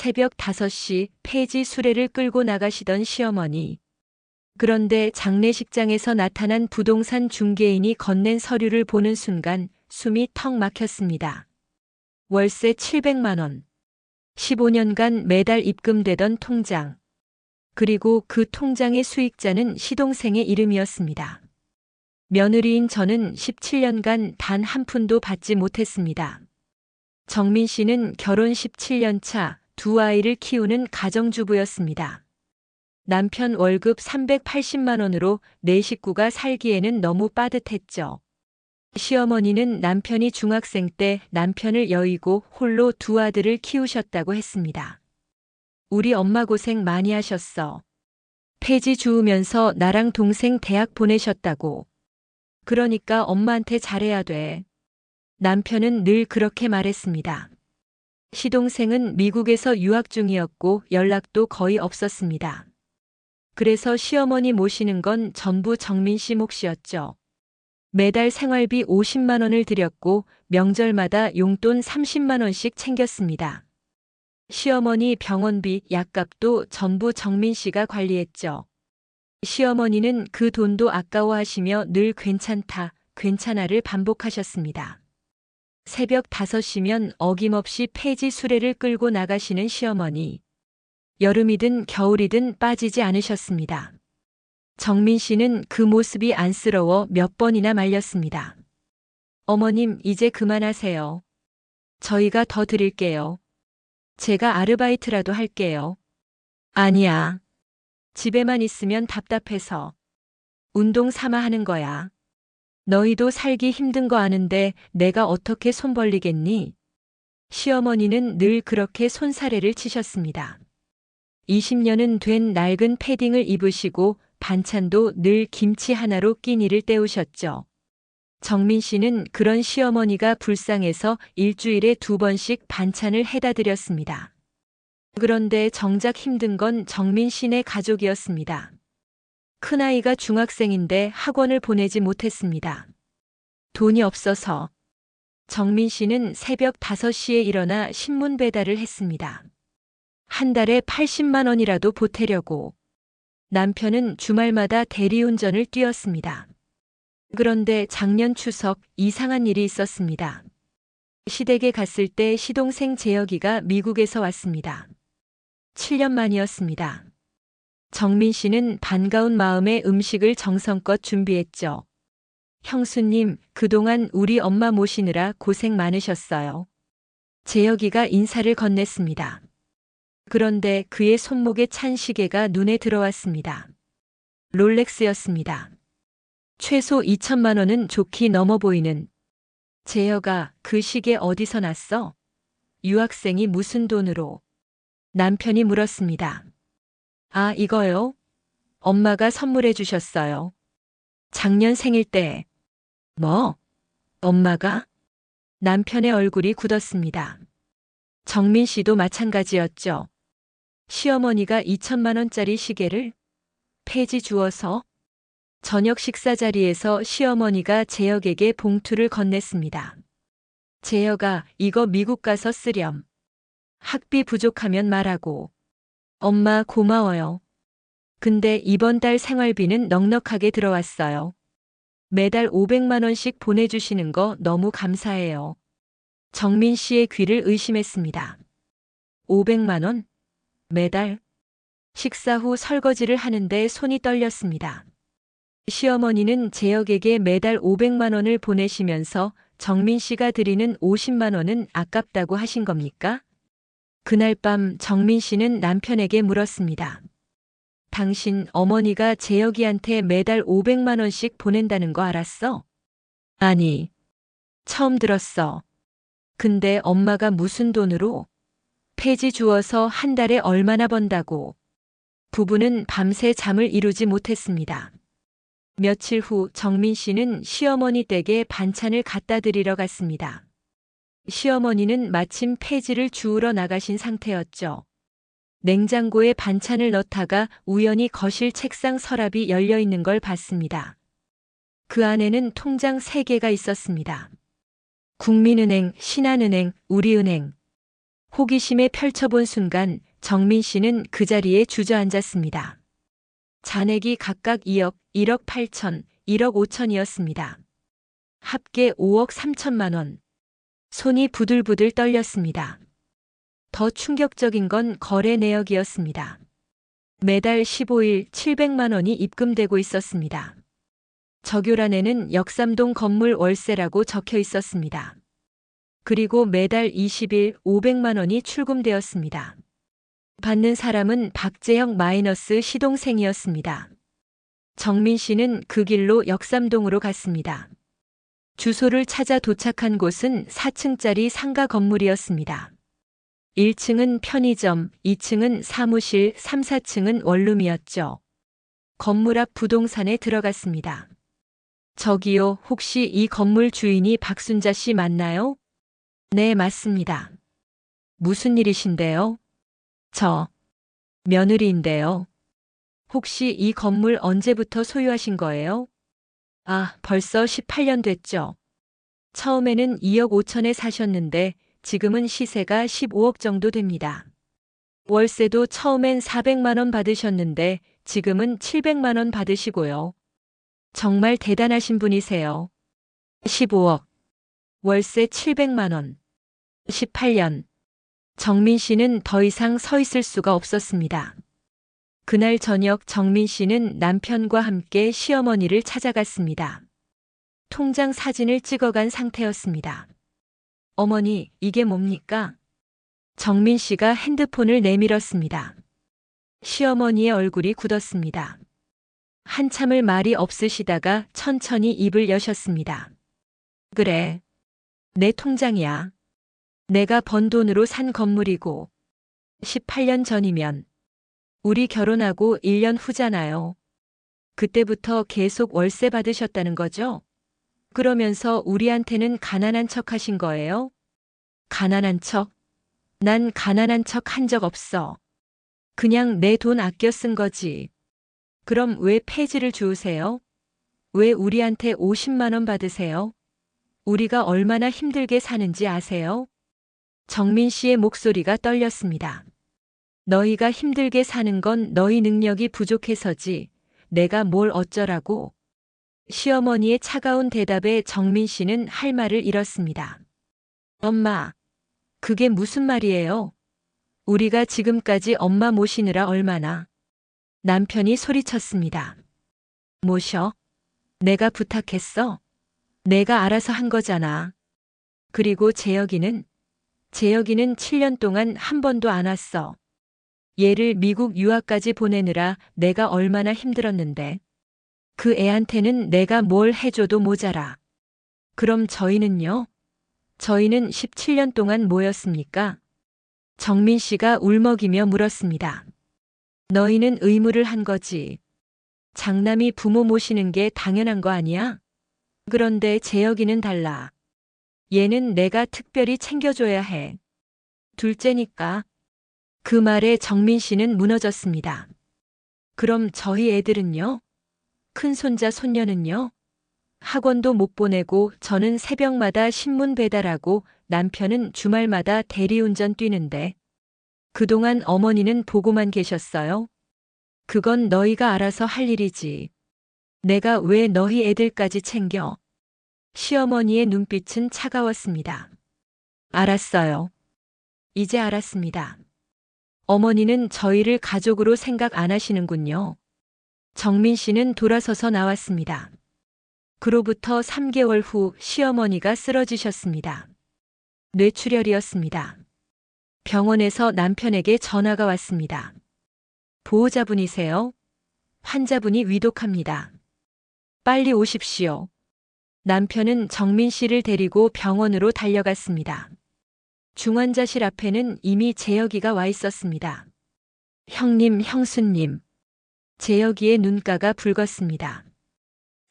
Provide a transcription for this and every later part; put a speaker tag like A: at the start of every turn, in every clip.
A: 새벽 5시 폐지 수레를 끌고 나가시던 시어머니. 그런데 장례식장에서 나타난 부동산 중개인이 건넨 서류를 보는 순간 숨이 턱 막혔습니다. 월세 700만 원. 15년간 매달 입금되던 통장. 그리고 그 통장의 수익자는 시동생의 이름이었습니다. 며느리인 저는 17년간 단 한 푼도 받지 못했습니다. 정민 씨는 결혼 17년 차 두 아이를 키우는 가정주부였습니다. 남편 월급 380만 원으로 네 식구가 살기에는 너무 빠듯했죠. 시어머니는 남편이 중학생 때 남편을 여의고 홀로 두 아들을 키우셨다고 했습니다. 우리 엄마 고생 많이 하셨어. 폐지 주우면서 나랑 동생 대학 보내셨다고. 그러니까 엄마한테 잘해야 돼. 남편은 늘 그렇게 말했습니다. 시동생은 미국에서 유학 중이었고 연락도 거의 없었습니다. 그래서 시어머니 모시는 건 전부 정민 씨 몫이었죠. 매달 생활비 50만 원을 드렸고 명절마다 용돈 30만 원씩 챙겼습니다. 시어머니 병원비, 약값도 전부 정민 씨가 관리했죠. 시어머니는 그 돈도 아까워하시며 늘 괜찮다, 괜찮아를 반복하셨습니다. 새벽 5시면 어김없이 폐지 수레를 끌고 나가시는 시어머니. 여름이든 겨울이든 빠지지 않으셨습니다. 정민 씨는 그 모습이 안쓰러워 몇 번이나 말렸습니다. 어머님, 이제 그만하세요. 저희가 더 드릴게요. 제가 아르바이트라도 할게요. 아니야. 집에만 있으면 답답해서. 운동 삼아 하는 거야. 너희도 살기 힘든 거 아는데 내가 어떻게 손 벌리겠니? 시어머니는 늘 그렇게 손사래를 치셨습니다. 20년은 된 낡은 패딩을 입으시고 반찬도 늘 김치 하나로 끼니를 때우셨죠. 정민 씨는 그런 시어머니가 불쌍해서 일주일에 2번씩 반찬을 해다 드렸습니다. 그런데 정작 힘든 건 정민 씨네 가족이었습니다. 큰아이가 중학생인데 학원을 보내지 못했습니다. 돈이 없어서 정민 씨는 새벽 5시에 일어나 신문 배달을 했습니다. 한 달에 80만 원이라도 보태려고. 남편은 주말마다 대리운전을 뛰었습니다. 그런데 작년 추석 이상한 일이 있었습니다. 시댁에 갔을 때 시동생 재혁이가 미국에서 왔습니다. 7년 만이었습니다. 정민 씨는 반가운 마음에 음식을 정성껏 준비했죠. 형수님, 그동안 우리 엄마 모시느라 고생 많으셨어요. 재혁이가 인사를 건넸습니다. 그런데 그의 손목에 찬 시계가 눈에 들어왔습니다. 롤렉스였습니다. 최소 2천만 원은 좋게 넘어 보이는. 재혁아, 그 시계 어디서 났어? 유학생이 무슨 돈으로? 남편이 물었습니다. 아, 이거요? 엄마가 선물해 주셨어요. 작년 생일 때. 뭐? 엄마가? 남편의 얼굴이 굳었습니다. 정민 씨도 마찬가지였죠. 시어머니가 2천만 원짜리 시계를 폐지 주어서. 저녁 식사 자리에서 시어머니가 재혁에게 봉투를 건넸습니다. 재혁아, 이거 미국 가서 쓰렴. 학비 부족하면 말하고. 엄마 고마워요. 근데 이번 달 생활비는 넉넉하게 들어왔어요. 매달 500만 원씩 보내주시는 거 너무 감사해요. 정민 씨의 귀를 의심했습니다. 500만 원? 매달? 식사 후 설거지를 하는데 손이 떨렸습니다. 시어머니는 재혁에게 매달 500만 원을 보내시면서 정민 씨가 드리는 50만 원은 아깝다고 하신 겁니까? 그날 밤 정민 씨는 남편에게 물었습니다. 당신 어머니가 재혁이한테 매달 500만 원씩 보낸다는 거 알았어? 아니, 처음 들었어. 근데 엄마가 무슨 돈으로? 폐지 주어서 한 달에 얼마나 번다고. 부부는 밤새 잠을 이루지 못했습니다. 며칠 후 정민 씨는 시어머니 댁에 반찬을 갖다 드리러 갔습니다. 시어머니는 마침 폐지를 주우러 나가신 상태였죠. 냉장고에 반찬을 넣다가 우연히 거실 책상 서랍이 열려 있는 걸 봤습니다. 그 안에는 통장 3개가 있었습니다. 국민은행, 신한은행, 우리은행. 호기심에 펼쳐본 순간 정민 씨는 그 자리에 주저앉았습니다. 잔액이 각각 2억, 1억 8천, 1억 5천이었습니다. 합계 5억 3천만 원. 손이 부들부들 떨렸습니다. 더 충격적인 건 거래 내역이었습니다. 매달 15일 700만 원이 입금되고 있었습니다. 적요란에는 역삼동 건물 월세라고 적혀 있었습니다. 그리고 매달 20일 500만 원이 출금되었습니다. 받는 사람은 박재영 마이너스 시동생이었습니다. 정민 씨는 그 길로 역삼동으로 갔습니다. 주소를 찾아 도착한 곳은 4층짜리 상가 건물이었습니다. 1층은 편의점, 2층은 사무실, 3, 4층은 원룸이었죠. 건물 앞 부동산에 들어갔습니다. 저기요, 혹시 이 건물 주인이 박순자 씨 맞나요? 네, 맞습니다. 무슨 일이신데요? 저 며느리인데요. 혹시 이 건물 언제부터 소유하신 거예요? 아, 벌써 18년 됐죠. 처음에는 2억 5천에 사셨는데 지금은 시세가 15억 정도 됩니다. 월세도 처음엔 400만 원 받으셨는데 지금은 700만 원 받으시고요. 정말 대단하신 분이세요. 15억. 월세 700만 원. 18년. 정민 씨는 더 이상 서 있을 수가 없었습니다. 그날 저녁 정민 씨는 남편과 함께 시어머니를 찾아갔습니다. 통장 사진을 찍어간 상태였습니다. 어머니, 이게 뭡니까? 정민 씨가 핸드폰을 내밀었습니다. 시어머니의 얼굴이 굳었습니다. 한참을 말이 없으시다가 천천히 입을 여셨습니다. 그래. 내 통장이야. 내가 번 돈으로 산 건물이고 18년 전이면 우리 결혼하고 1년 후잖아요. 그때부터 계속 월세 받으셨다는 거죠? 그러면서 우리한테는 가난한 척 하신 거예요? 가난한 척? 난 가난한 척 한 적 없어. 그냥 내 돈 아껴 쓴 거지. 그럼 왜 폐지를 주우세요? 왜 우리한테 50만 원 받으세요? 우리가 얼마나 힘들게 사는지 아세요? 정민 씨의 목소리가 떨렸습니다. 너희가 힘들게 사는 건 너희 능력이 부족해서지. 내가 뭘 어쩌라고. 시어머니의 차가운 대답에 정민 씨는 할 말을 잃었습니다. 엄마, 그게 무슨 말이에요? 우리가 지금까지 엄마 모시느라 얼마나. 남편이 소리쳤습니다. 모셔? 내가 부탁했어? 내가 알아서 한 거잖아. 그리고 재혁이는 7년 동안 한 번도 안 왔어. 얘를 미국 유학까지 보내느라 내가 얼마나 힘들었는데. 그 애한테는 내가 뭘 해줘도 모자라. 그럼 저희는요? 저희는 17년 동안 뭐였습니까? 정민 씨가 울먹이며 물었습니다. 너희는 의무를 한 거지. 장남이 부모 모시는 게 당연한 거 아니야? 그런데 재혁이는 달라. 얘는 내가 특별히 챙겨줘야 해. 둘째니까. 그 말에 정민 씨는 무너졌습니다. 그럼 저희 애들은요? 큰손자 손녀는요? 학원도 못 보내고 저는 새벽마다 신문 배달하고 남편은 주말마다 대리운전 뛰는데 그동안 어머니는 보고만 계셨어요? 그건 너희가 알아서 할 일이지. 내가 왜 너희 애들까지 챙겨? 시어머니의 눈빛은 차가웠습니다. 알았어요. 이제 알았습니다. 어머니는 저희를 가족으로 생각 안 하시는군요. 정민 씨는 돌아서서 나왔습니다. 그로부터 3개월 후 시어머니가 쓰러지셨습니다. 뇌출혈이었습니다. 병원에서 남편에게 전화가 왔습니다. 보호자분이세요? 환자분이 위독합니다. 빨리 오십시오. 남편은 정민 씨를 데리고 병원으로 달려갔습니다. 중환자실 앞에는 이미 재혁이가 와 있었습니다. 형님, 형수님. 재혁이의 눈가가 붉었습니다.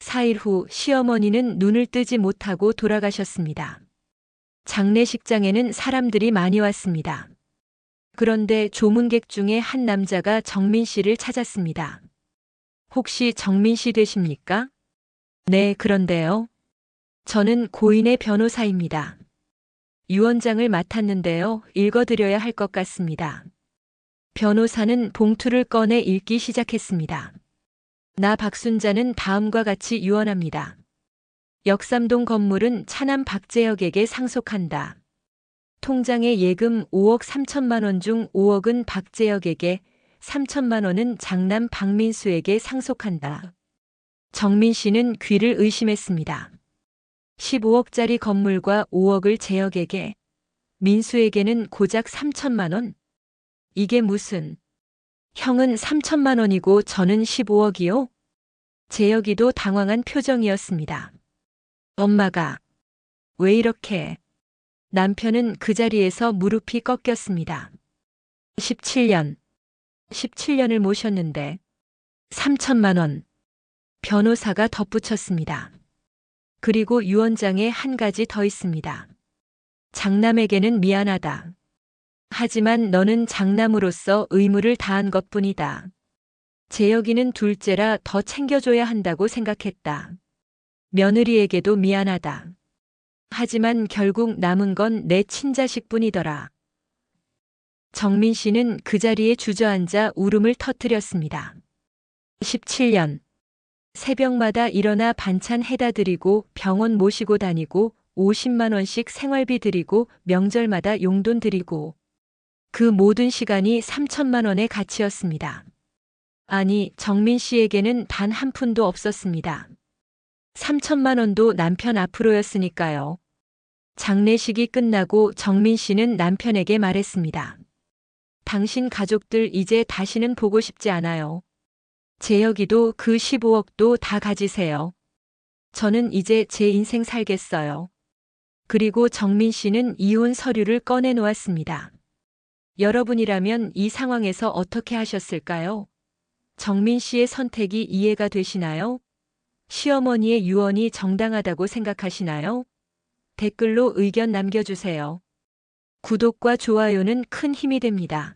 A: 4일 후 시어머니는 눈을 뜨지 못하고 돌아가셨습니다. 장례식장에는 사람들이 많이 왔습니다. 그런데 조문객 중에 한 남자가 정민 씨를 찾았습니다. 혹시 정민 씨 되십니까? 네, 그런데요. 저는 고인의 변호사입니다. 유언장을 맡았는데요. 읽어드려야 할 것 같습니다. 변호사는 봉투를 꺼내 읽기 시작했습니다. 나 박순자는 다음과 같이 유언합니다. 역삼동 건물은 차남 박재혁에게 상속한다. 통장에 예금 5억 3천만 원 중 5억은 박재혁에게, 3천만 원은 장남 박민수에게 상속한다. 정민 씨는 귀를 의심했습니다. 15억짜리 건물과 5억을 재혁에게, 민수에게는 고작 3천만 원? 이게 무슨... 형은 3천만 원이고 저는 15억이요? 재혁이도 당황한 표정이었습니다. 엄마가 왜 이렇게... 남편은 그 자리에서 무릎이 꺾였습니다. 17년을 모셨는데 3천만 원. 변호사가 덧붙였습니다. 그리고 유언장에 한 가지 더 있습니다. 장남에게는 미안하다. 하지만 너는 장남으로서 의무를 다한 것뿐이다. 재혁이는 둘째라 더 챙겨줘야 한다고 생각했다. 며느리에게도 미안하다. 하지만 결국 남은 건 내 친자식뿐이더라. 정민 씨는 그 자리에 주저앉아 울음을 터뜨렸습니다. 17년. 새벽마다 일어나 반찬 해다 드리고 병원 모시고 다니고 50만 원씩 생활비 드리고 명절마다 용돈 드리고 그 모든 시간이 3천만 원의 가치였습니다. 아니, 정민 씨에게는 단 한 푼도 없었습니다. 3천만 원도 남편 앞으로였으니까요. 장례식이 끝나고 정민 씨는 남편에게 말했습니다. 당신 가족들 이제 다시는 보고 싶지 않아요. 재혁이도 그 15억도 다 가지세요. 저는 이제 제 인생 살겠어요. 그리고 정민 씨는 이혼 서류를 꺼내 놓았습니다. 여러분이라면 이 상황에서 어떻게 하셨을까요? 정민 씨의 선택이 이해가 되시나요? 시어머니의 유언이 정당하다고 생각하시나요? 댓글로 의견 남겨주세요. 구독과 좋아요는 큰 힘이 됩니다.